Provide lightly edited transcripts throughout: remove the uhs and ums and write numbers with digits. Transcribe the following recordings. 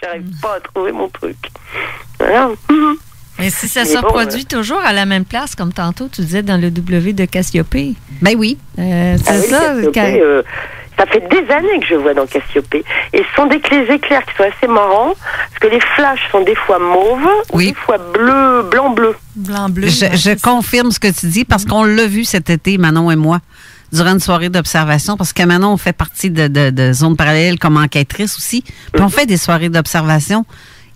J'arrive pas à trouver mon truc. Voilà. Mais si ça se reproduit toujours à la même place, comme tantôt, tu disais dans le W de Cassiopée. Ben oui. C'est ça. Ça fait des années que je vois dans Cassiopée. Et ce sont des éclairs qui sont assez marrants, parce que les flashs sont des fois mauves, ou des fois blanc-bleu. Blanc-bleu. Je confirme ce que tu dis, parce qu'on l'a vu cet été, Manon et moi, durant une soirée d'observation, parce que Manon, on fait partie de Zone Parallèle comme enquêtrice aussi, puis on fait des soirées d'observation.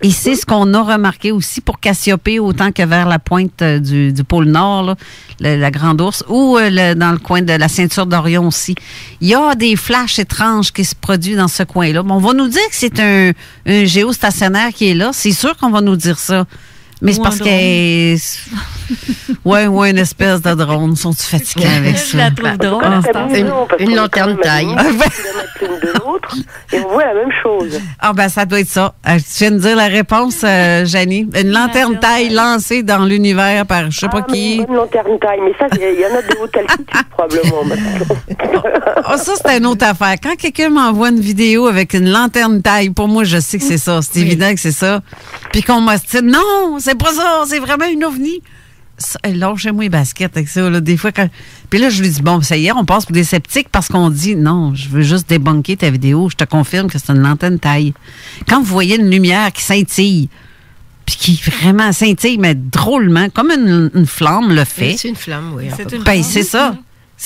Et c'est ce qu'on a remarqué aussi pour Cassiopée, autant que vers la pointe du pôle Nord, là, la Grande Ourse, ou dans le coin de la ceinture d'Orion aussi. Il y a des flashs étranges qui se produisent dans ce coin-là. On va nous dire que c'est un géostationnaire qui est là. C'est sûr qu'on va nous dire ça. Mais c'est parce que... ouais, une espèce de drone. Sont-tu fatigués avec ça? Je la trouve drôle. Une lanterne taille. L'une de l'autre, et on voit la même chose. Ah ben ça doit être ça. Tu viens de dire la réponse, Janie. Une lanterne taille lancée dans l'univers par je sais pas qui. Une lanterne taille, mais ça, il y en a de haute altitude probablement maintenant. Ça, c'est une autre affaire. Quand quelqu'un m'envoie une vidéo avec une lanterne taille, pour moi, je sais que c'est ça. C'est évident que c'est ça. Puis qu'on m'ostine, non, c'est pas ça, c'est vraiment une ovni. Lâchez-moi les baskets avec ça. Là, des fois, puis là, je lui dis, bon, ça y est, on passe pour des sceptiques parce qu'on dit, non, je veux juste débunker ta vidéo. Je te confirme que c'est une lanterne taille. Quand vous voyez une lumière qui scintille, puis qui vraiment scintille, mais drôlement, comme une flamme le fait. C'est une flamme, oui. C'est ça.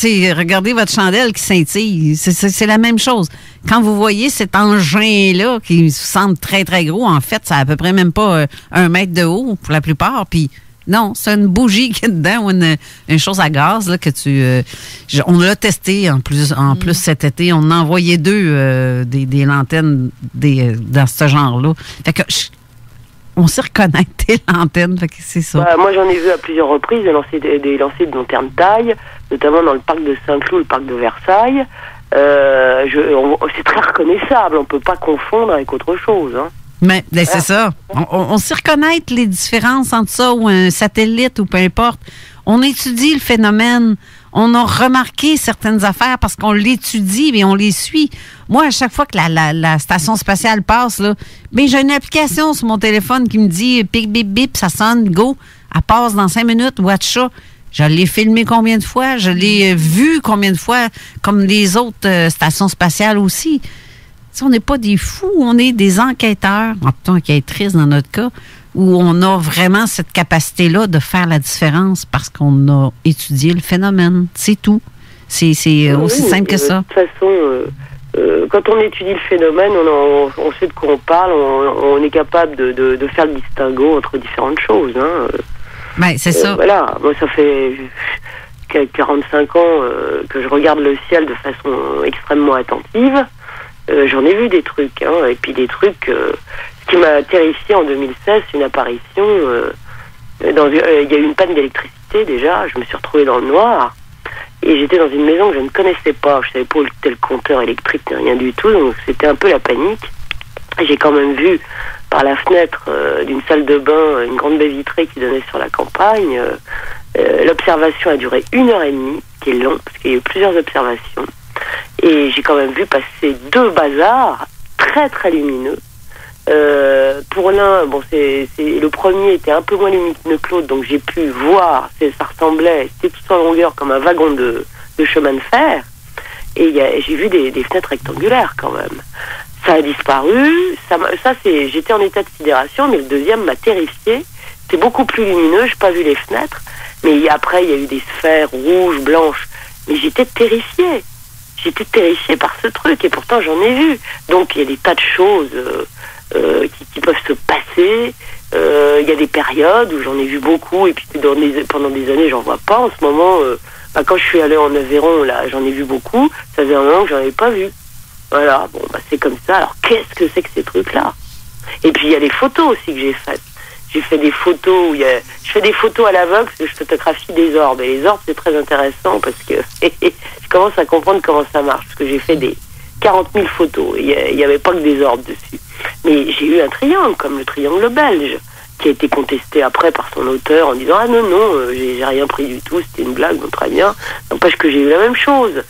Regardez votre chandelle qui scintille. C'est la même chose. Quand vous voyez cet engin-là qui semble très, très gros, en fait, ça a à peu près même pas 1 mètre de haut pour la plupart, puis non, c'est une bougie qui est dedans ou une chose à gaz là, que on l'a testé en plus cet été. On en a envoyé 2 des lanternes dans ce genre-là. Fait que on sait reconnaître des lanternes, fait que c'est ça. Moi, j'en ai vu à plusieurs reprises des lancers de lanternes taille, notamment dans le parc de Saint-Cloud, le parc de Versailles. C'est très reconnaissable. On peut pas confondre avec autre chose. Hein. Mais c'est ça. On sait reconnaître les différences entre ça ou un satellite ou peu importe. On étudie le phénomène. On a remarqué certaines affaires parce qu'on l'étudie et on les suit. Moi, à chaque fois que la station spatiale passe, là, j'ai une application sur mon téléphone qui me dit bip, bip, bip, ça sonne, go. Elle passe dans 5 minutes, watch ça. Je l'ai filmé combien de fois? Je l'ai vu combien de fois? Comme les autres stations spatiales aussi. On n'est pas des fous, on est des enquêteurs, plutôt enquêtrices dans notre cas, où on a vraiment cette capacité-là de faire la différence parce qu'on a étudié le phénomène. C'est tout. C'est aussi simple que ça. De toute façon, quand on étudie le phénomène, on sait de quoi on parle, on est capable de faire le distinguo entre différentes choses. Hein. C'est ça. Voilà, moi ça fait 45 ans que je regarde le ciel de façon extrêmement attentive. J'en ai vu des trucs, hein, et puis des trucs. Ce qui m'a terrifié en 2016, c'est une apparition. Il y a eu une panne d'électricité déjà. Je me suis retrouvée dans le noir et j'étais dans une maison que je ne connaissais pas. Je savais pas où était le compteur électrique, ni rien du tout. Donc c'était un peu la panique. Et j'ai quand même vu par la fenêtre d'une salle de bain une grande baie vitrée qui donnait sur la campagne. L'observation a duré 1h30, qui est long parce qu'il y a eu plusieurs observations. Et j'ai quand même vu passer 2 bazars très très lumineux. Pour l'un, le premier était un peu moins lumineux que l'autre, donc j'ai pu voir, ça ressemblait, c'était tout en longueur comme un wagon de chemin de fer. Et j'ai vu des fenêtres rectangulaires quand même. Ça a disparu, j'étais en état de sidération, mais le deuxième m'a terrifié. C'était beaucoup plus lumineux, j'ai pas vu les fenêtres, mais après il y a eu des sphères rouges, blanches, mais j'étais terrifiée. J'étais terrifiée par ce truc, et pourtant j'en ai vu. Donc il y a des tas de choses qui peuvent se passer. Il y a des périodes où j'en ai vu beaucoup, et puis pendant des années j'en vois pas. En ce moment, quand je suis allée en Aveyron, là, j'en ai vu beaucoup. Ça faisait un moment que j'en avais pas vu. Voilà, c'est comme ça. Alors qu'est-ce que c'est que ces trucs-là? Et puis il y a les photos aussi que j'ai faites. J'ai fait des photos je fais des photos à l'aveugle parce que je photographie des orbes. Et les orbes, c'est très intéressant parce que je commence à comprendre comment ça marche. Parce que j'ai fait des 40 000 photos. Il n'y avait pas que des orbes dessus. Mais j'ai eu un triangle, comme le triangle belge, qui a été contesté après par son auteur en disant « Ah non, j'ai rien pris du tout, c'était une blague, donc très bien. » N'empêche que j'ai eu la même chose.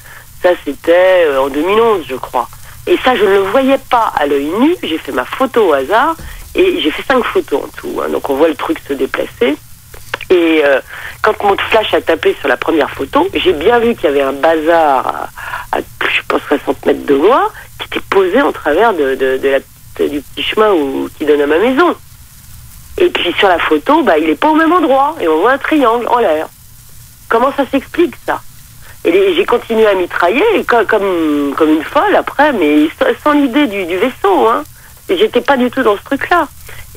Ça, c'était en 2011, je crois. Et ça, je ne le voyais pas à l'œil nu. J'ai fait ma photo au hasard et j'ai fait 5 photos en tout. Hein. Donc on voit le truc se déplacer. Et quand mon flash a tapé sur la première photo, j'ai bien vu qu'il y avait un bazar à je pense 60 mètres de moi qui était posé en travers du petit chemin qui donne à ma maison. Et puis sur la photo, il n'est pas au même endroit et on voit un triangle en l'air. Comment ça s'explique ça? Et j'ai continué à mitrailler comme une folle après, mais sans l'idée du vaisseau. Hein. Et j'étais pas du tout dans ce truc-là.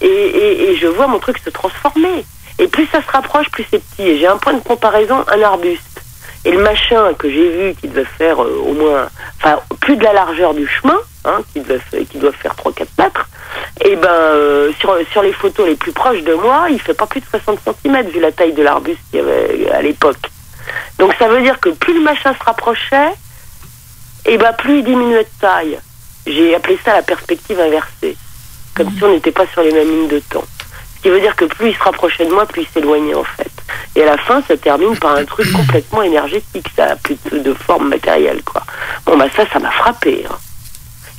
Et je vois mon truc se transformer. Et plus ça se rapproche, plus c'est petit. Et j'ai un point de comparaison, un arbuste. Et le machin que j'ai vu, qui devait faire au moins, plus de la largeur du chemin, hein, qui doit faire 3-4 mètres, et sur les photos les plus proches de moi, il fait pas plus de 60 cm vu la taille de l'arbuste qu'il y avait à l'époque. Donc ça veut dire que plus le machin se rapprochait, plus il diminuait de taille. J'ai appelé ça la perspective inversée. Comme si on n'était pas sur les mêmes lignes de temps. Ce qui veut dire que plus il se rapprochait de moi, plus il s'éloignait en fait. Et à la fin, ça termine par un truc complètement énergétique. Ça a plus de forme matérielle, quoi. Bon, ça m'a frappé. Hein.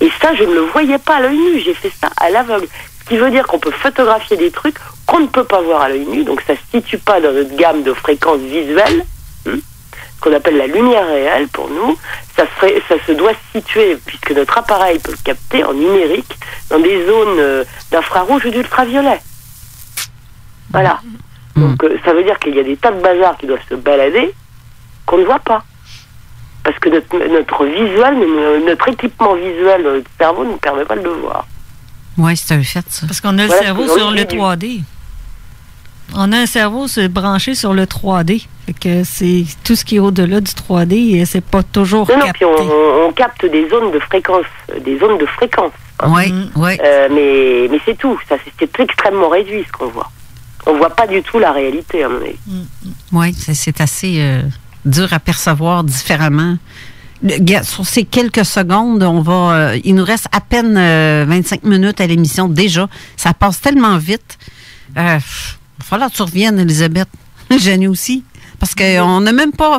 Et ça, je ne le voyais pas à l'œil nu. J'ai fait ça à l'aveugle. Ce qui veut dire qu'on peut photographier des trucs qu'on ne peut pas voir à l'œil nu. Donc ça ne se situe pas dans notre gamme de fréquences visuelles. Ce qu'on appelle la lumière réelle pour nous, ça se doit se situer, puisque notre appareil peut le capter en numérique, dans des zones d'infrarouge ou d'ultraviolet. Voilà. Donc ça veut dire qu'il y a des tas de bazars qui doivent se balader qu'on ne voit pas. Parce que notre visuel, notre équipement visuel dans notre cerveau ne nous permet pas de le voir. Oui, c'est un fait, ça. Parce qu'on a le cerveau sur le 3D. On a un cerveau branché sur le 3D. Fait que c'est tout ce qui est au-delà du 3D et c'est pas toujours capté. Puis on capte des zones de fréquence. Hein. Oui, oui. Mais c'est tout. Ça, c'est extrêmement réduit ce qu'on voit. On voit pas du tout la réalité, à mon avis. Oui, c'est assez dur à percevoir différemment. Sur ces quelques secondes, il nous reste à peine 25 minutes à l'émission déjà. Ça passe tellement vite. Il va falloir que tu reviennes, Elisabeth. Jenny aussi. Parce qu'on n'a même pas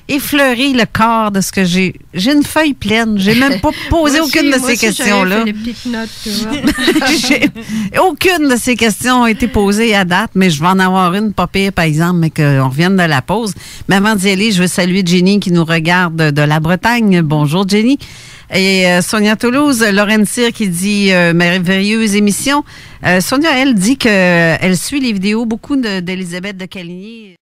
effleuré le corps de ce que j'ai. J'ai une feuille pleine. J'ai même pas posé aucune de ces questions-là. Fait des petites notes, tu vois. Aucune de ces questions a été posée à date, mais je vais en avoir une, pas pire, par exemple, mais qu'on revienne de la pause. Mais avant d'y aller, je veux saluer Jenny qui nous regarde de la Bretagne. Bonjour, Jenny. Et Sonia Toulouse, Lorraine Cyr qui dit merveilleuse émission. Sonia, elle dit qu'elle suit les vidéos beaucoup d'Elisabeth de Caligny.